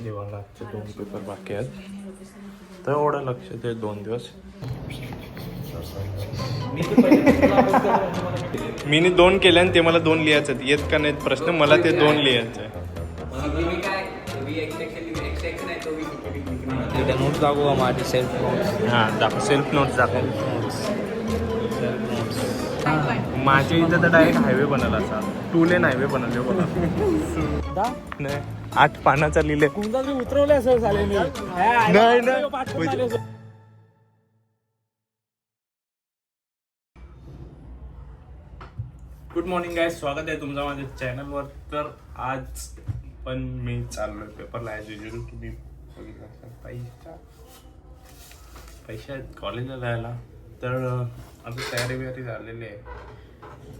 जेव्हा आजचे 2 पेपर बाकी आहेत तर एवढं लक्ष ते 2 दिवस मी 2 केले आणि ते मला 2 लिहायचं आहेत. येत का नाहीत प्रश्न, मला ते 2 लिहायचं आहे. नोट्स दाखवा माझी सेल्फ नोट्स. हां दाखव, सेल्फ नोट्स दाखव. माझ्या इथं तर डायरेक्ट हायवे बनवला असा, 2 लेन हायवे बनवले बघा. नाही 8 पानाचा लिहिले. उतरवले असं झाले मी. नाही गुड मॉर्निंग गाईज, स्वागत आहे तुमचं माझ्या चॅनलवर. तर आज पण मी चाललोय पेपरला ॲज युजल. तुम्ही बघितलं असाल पैसे आहेत कॉलेजला जायला. तर आता तयारी बियारी झालेली आहे.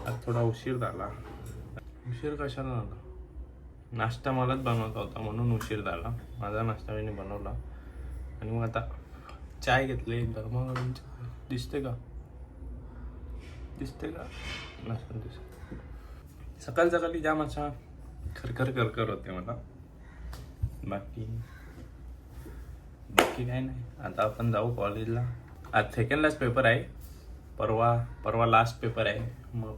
आज थोडा उशीर झाला. उशीर कशाला झाला, नाश्ता मलाच बनवता होता म्हणून उशीर झाला. माझा नाश्ता मी बनवला आणि मग आता चाय घेतली. गरमागरम चाय दिसते का नसेल दिसत. सकाळी सकाळी जाम असा खरखर होते मला. बाकी काय नाही. आता आपण जाऊ कॉलेजला. आज सेकंड लास्ट पेपर आहे. परवा लास्ट पेपर आहे. मग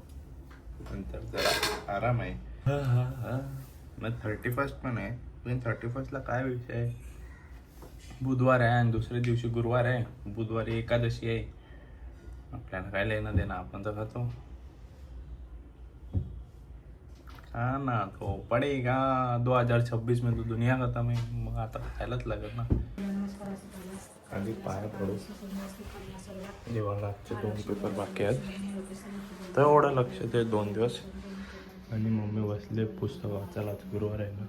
नंतर जरा आराम आहे. मग 31 पण आहे. पण 31ला काय विषय आहे, बुधवार आहे आणि दुसऱ्या दिवशी गुरुवार आहे. बुधवारी एकादशी आहे. आपल्याला काय लेणं देणं, आपण तर खातो. खाना तो पडेगा 2026 में तो दुनिया खत्म आहे. मग आता खायलाच लागेल ना. आधी पाया पडू. जेव्हा आजचे 2 पेपर बाकी आहेत तर एवढं लक्ष ते 2 दिवस. आणि मम्मी बसले पुस्तक वाचायला. आज गुरुवार आहे ना.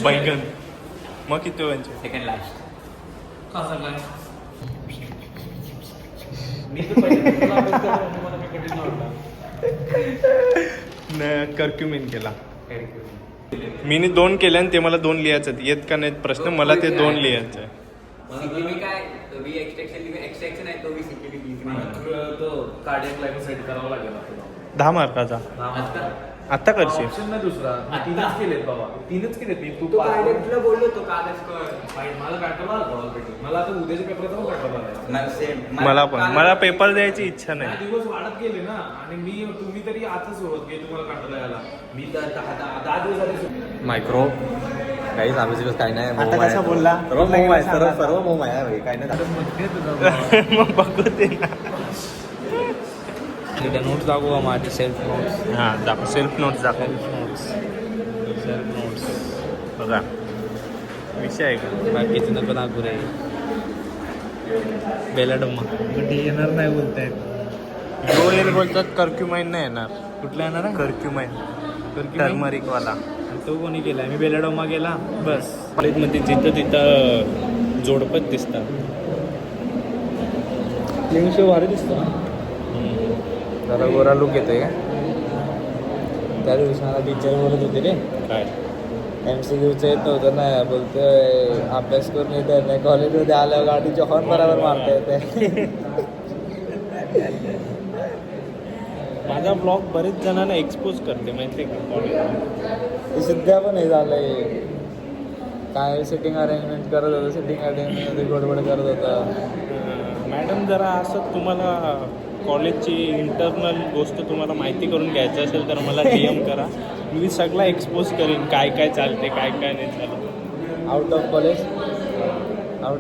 बैगन मग किती वेळांचे सेकंड लास्ट. कर्क्युमिन केला. मी 2 केले आणि ते मला 2 लिहायचं आहेत. येत का नाहीत प्रश्न, मला ते 2 लिहायचं आहे. करावं लागेल 10 मार्काचा. आत्ता करशील? नाही दुसरा. 3च केलेत बाबा, 3च केलेत मी. तू बोललो तो कागज मला काढता ऑलरेडी. मला आता उद्याच्या पेपरचा काढता. मला पेपर द्यायची इच्छा नाही. दिवस वाढत गेले ना. आणि तुम्ही तरी आता सुरुवात केली तुम्हाला काढता यायला. मी तर 10 दिवस आधी मायक्रो काही अभ्यास काही नाही. आता कसा बोलला? सर्व मोम आहे काही नाही. मग बघू ते ना. नोट्स दाखवा माझी सेल्फ नोट्स. हां दाखव, सेल्फ नोट्स दाखव. सेल्फ नोट्स बघा विषय आहे का. बाकीचं नको दाखवू रे. बेलाडम्मा येणार नाही बोलतायत. जो येईल बोलतात. कर्क्युमाइन नाही येणार. कुठला येणार आहे? कर्क्युमाइन टर्मरिक वाला. तो कोणी केला? मी बेलाडोमा गेला बस. कॉलेजमध्ये तिथं जोडपत दिसतात. शो भारी दिसतो ना. जरा गोरा लुक येतोय का. त्या दिवशी मला टीचर बोलत होते रे. काय MCQचं येत होतं ना. बोलतोय अभ्यास करून येत नाही. कॉलेजमध्ये आल्यावर गाडीच्या हॉर्न बरोबर मारता येते. माझा ब्लॉग बरेच जणांना एक्सपोज करते माहिती आहे का कॉलेज. सध्या पण हे झालंय. काय सेटिंग अरेंजमेंट करत होतं. सेटिंग अरेंजमेंट गडबड करत होता. मॅडम जरा असं तुम्हाला कॉलेजची इंटरनल गोष्ट तुम्हाला माहिती करून घ्यायचं असेल तर मला DM करा. मी सगळा एक्सपोज करीन. काय काय चालते काय काय नाही चालत. आउट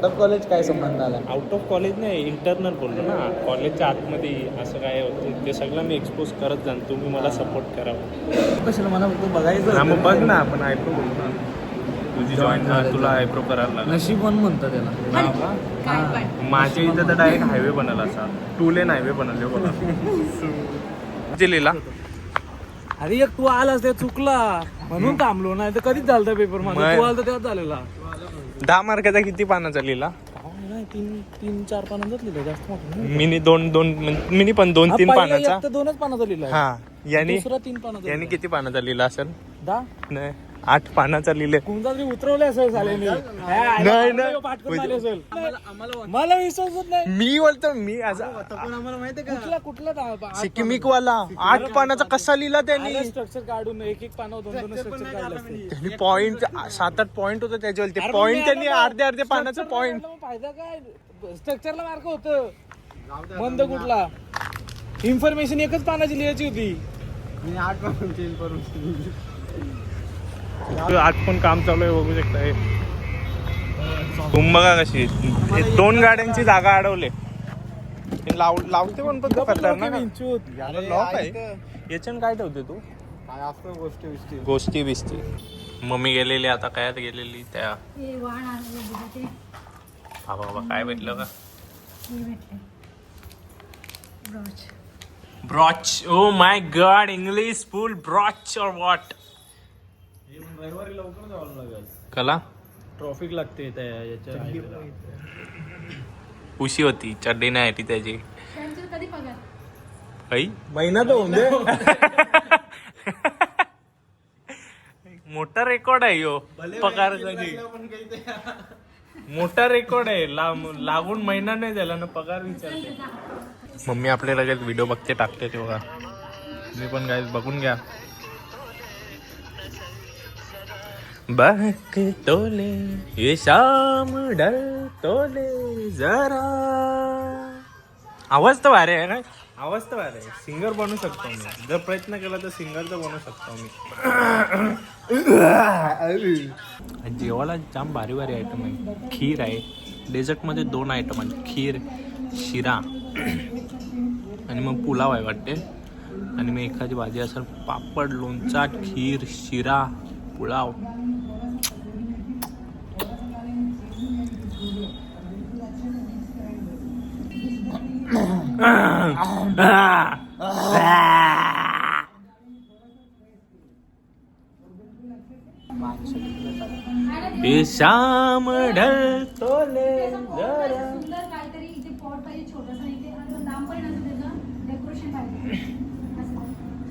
ऑफ कॉलेज काय संबंध आला? आउट ऑफ कॉलेज नाही, इंटरनल बोललो ना. कॉलेजच्या आतमध्ये असं काय होतं ते सगळं मी एक्सपोज करत जाण. तुम्ही मला सपोर्ट करावं. कशाला मला फक्त बघायचं. हां मग बघ ना. आपण आयप्रो बोलतो. तुझी जॉईन झाला तुला आयप्रो करायला लागला. नशीब पण म्हणतं त्याला. माझ्या इथं तर डायरेक्ट हायवे बनवला असा, 2 लेन हायवे बनवले बघा. लिहिला. अरे एक तू आलास ते चुकला म्हणून थांबलो. नाही तर कधीच झालं पेपर मध्ये. तू आला तर तेव्हा झालेला. 10 मार्काचा किती पानाचा लिहिला? 3-4 पानांचाच लिहिलं. जास्त मोठं मिनी 2 मिनी पण 2-3 पानाचा. 2च पानाचा लिहिला. हा यांनी 3 पानाचा. यांनी किती पानाचा लिहिला असेल? 10. नाही 8 पानाचा लिहिले. कोणता तरी उतरवलं असेल सालेनी. नाही नाही पाठकून आले असेल. मला विश्वासच नाही. मी बोलतो मी असा आम्हाला माहितीये कुठला सिकिमिक वाला 8 पानाचा कसा लिहिला त्यांनी. स्ट्रक्चर काढून एक पानावर दोन स्ट्रक्चर काढलं असते. त्यांनी पॉइंट 7-8 पॉइंट होतं त्याच्यावर. ते पॉइंट त्यांनी अर्धे पानाचं पॉइंट. फायदा काय स्ट्रक्चरला मार्क होतं. बंद कुठला इन्फॉर्मेशन एकच पानाची लिहायची होती. मी 8 पान चेंज करून आज पण काम चालू आहे बघू शकता. तुम बघा कशी 2 गाड्यांची जागा अडवले. लावते पण करतात ना. लॉक आहे याच्यानं. काय ठेवते तू काय असतं गोष्टी बिस्ती. मम्मी गेलेली आता काय गेलेली त्या बाबा काय भेटलं का brooch. Oh my God English full brooch और व्हॉट. रविवारी लवकर जावं लागेल. कला ट्रॉफिक लागते त्या याच्या. उशी होती चड्डी नाही ती त्याची. कधी पगार काही महिना तर होऊन दे. मोठा रेकॉर्ड आहे यो पगारासाठी. मोठा रेकॉर्ड आहे. लागून महिना नाही झाला ना पगार विचारते. मम्मी आपल्या लगेच व्हिडिओ बघते टाकते ते बघा. मी पण काय बघून घ्या. बहक तोले ये शाम डर तोले जरा. आवाज तर भारी आहे ना. आवाज तर भारी आहे. सिंगर बनू शकतो मी जर प्रयत्न केला तर. सिंगर तर बनू शकतो मी. जेवायला जाम भारी भारी आयटम आहे. खीर आहे. डेझर्टमध्ये 2 आयटम आहेत. खीर शिरा आणि मग पुलाव आहे वाटते. आणि मग एखादी भाजी असेल. पापड लोणचा खीर शिरा पुलाव. शाम ढल तोले जरा. सुंदर काहीतरी इथे पॉट पाहिजे छोटासा. इथे लांब पण असं त्याचं डेकोरेशन पाहिजे. असं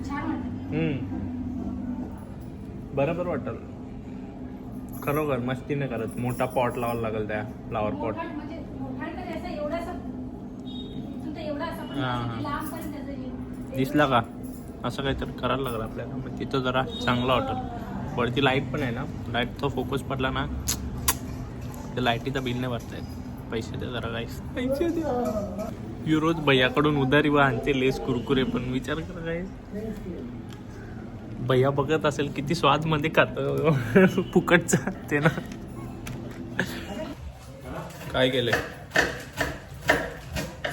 छान वाटतं. बरोबर वाटल. खरोखर मस्ती नाही करत. मोठा पॉट लावायला लागेल त्या फ्लावर पॉट. म्हणजे मोठाड तर असं एवढा असं तुमचं एवढा असं पण हा, असं हा. लांब पण त्याचं दिसला का असं काहीतरी करायला लागलं आपल्याला. मग तिथं जरा चांगलं वाटेल. वरती लाईट पण आहे ना. लाईटचा फोकस पडला ना ते लाईटीचा बिल नाही भरता येत. पैसे द्या जरा काही पैसे द्या. युरोज भैयाकडून उधारी व आणते लेस कुरकुरे. पण विचार करा काय भैया बघत असेल किती स्वाद मध्ये खात फुकटचा ते ना. काय केलंय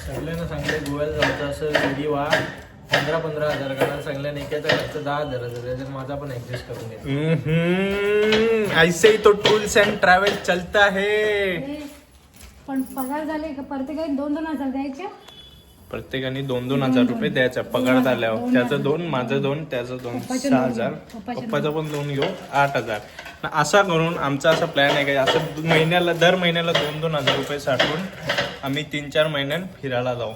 सगळ्यांना सांगले गोव्याला जायचं असं व्हिडिओ 15,000 कारण सगळ्यांना एकाचा खर्च 10,000 माझा पण ऍडजस्ट करून घ्या. ऐसे ही तो टूल्स अँड ट्रॅव्हल चलता है. पण पगार झाले का प्रत्येकाने 2-2 हजार द्यायचे. प्रत्येकाने 2,000 रुपये द्यायचा पगार झाल्यावर. त्याचं 2 माझं 2 त्याचं 2 6,000. पप्पाचं पण 2 घेऊ 8,000. असा करून आमचा असा प्लॅन आहे का असं महिन्याला दर महिन्याला 2,000 रुपये साठवून आम्ही 3-4 महिन्यात फिरायला जाऊ.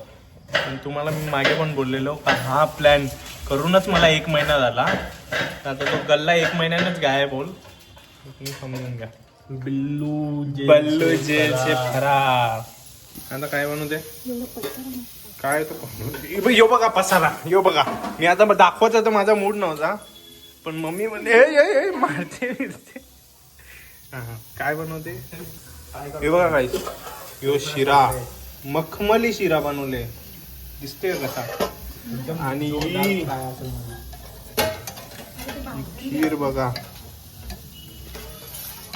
पण तुम्हाला मी मागे पण बोललेलो का हा प्लॅन करूनच मला 1 महिना झाला. आता तो गल्ला 1 महिन्यानंच गायब बोल. तुम्ही समजून घ्या. बल्लू जेलचे फरार. आता काय बनवू दे काय तो यो बघा पसारा. यो बघा मी आता दाखवायचा तर माझा मूड नव्हता. पण मम्मी म्हणते मारते फिरते. काय बनवते हे बघा काय. यो शिरा मखमली शिरा बनवले दिसते कसा. आणि खीर बघा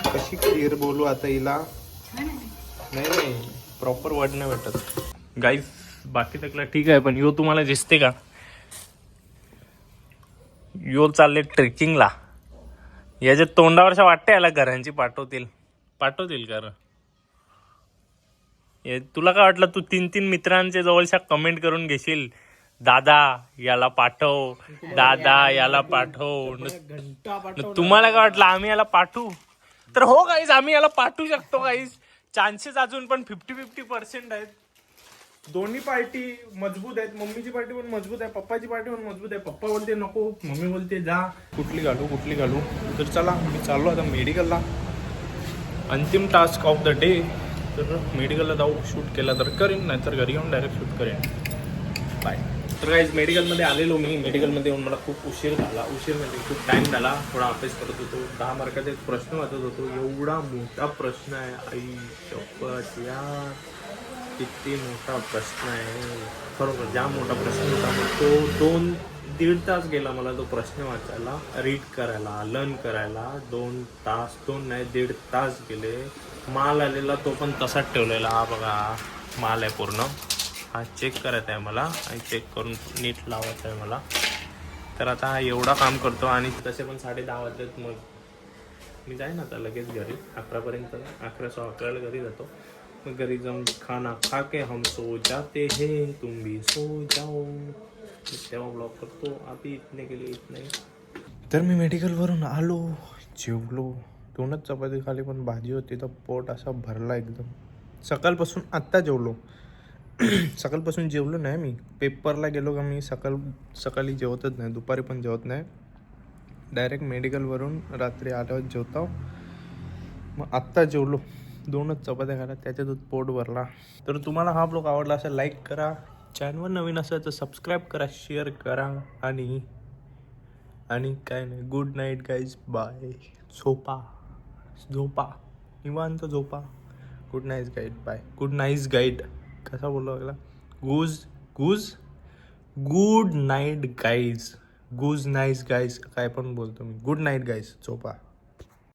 कशी खीर बोलू आता हिला. नाही प्रॉपर वर्ड नाही भेटत गाईज. बाकी सगळं ठीक आहे. पण यो तुम्हाला दिसते का यो चालले ट्रेकिंगला. याच्या तोंडावरच्या वाटते याला घरांची पाठवतील कर. तुला काय वाटलं तू 3-3 मित्रांचे जवळच्या कमेंट करून घेशील दादा याला पाठव दादा याला पाठव. तुम्हाला काय वाटलं आम्ही याला पाठवू. तर हो गाईज आम्ही याला पाठवू शकतो गाईज. चान्सेस अजून पण 50-50% आहेत. दोन्ही पार्टी मजबूत आहेत. मम्मीची पार्टी पण मजबूत आहे, पप्पाची पार्टी पण मजबूत आहे. पप्पा बोलते नको, मम्मी बोलते जा. कुठली घालू. तर चला मी चाललो आता मेडिकलला. अंतिम टास्क ऑफ द डे. तर मेडिकलला जाऊ, शूट केला तर करेन, नाहीतर घरी येऊन डायरेक्ट शूट करेन. बाय. तर काहीच मेडिकलमध्ये आलेलो मी. मेडिकलमध्ये येऊन मला खूप उशीर म्हणजे खूप टाईम झाला. थोडा अभ्यास करत होतो. 10 मार्काचा एक प्रश्न वाचत होतो. एवढा मोठा प्रश्न आहे, आई शपथ यार, किती मोठा प्रश्न आहे. खरोखर जाम मोठा प्रश्न होता. मग तो 2-1.5 तास गेला मला तो प्रश्न वाचायला, रीड करायला, लर्न करायला. 2 तास, 1.5 तास गेले. माल आलेला तो पण तसाच ठेवलेला. हा बघा माल आहे पूर्ण. हा चेक करायचा आहे मला आणि चेक करून नीट लावायचं आहे मला. तर आता हा एवढा काम करतो आणि तसे पण 10:30 वाजलेत. मग मी जाईन आता लगेच घरी 11पर्यंत. 11:11 घरी जातो. मग घरी जाऊन खाना खा के हम सो जाते हैं, तुम भी सो जाओ. तेव्हा ब्लॉग करतो. अभी इतने के लिए इतना ही. तर मी मेडिकलवरून आलो, जेवलो. 2च चपाती खाली पण भाजी होती तर पोट असा भरला एकदम. सकाळपासून आत्ता जेवलो. सकाळपासून जेवलो नाही मी. पेपरला गेलो का मी सकाळी जेवतच नाही, दुपारी पण जेवत नाही. डायरेक्ट मेडिकलवरून रात्री आल्यावर जेवतो. मग आत्ता जेवलो. 2च चपात्या खाला, त्याच्यातच पोट भरला. तर तुम्हाला हा ब्लॉग आवडला असेल लाईक करा. चॅनलवर नवीन असेल तर सबस्क्राईब करा, शेअर करा. आणि काय नाही, गुड नाईट गाईज. बाय. झोपा निवांत झोपा. Good night guide. Bye. Good night guide कसा बोललो लागला. Good night guys. काय पण बोलतो मी. Good night guys. झोपा.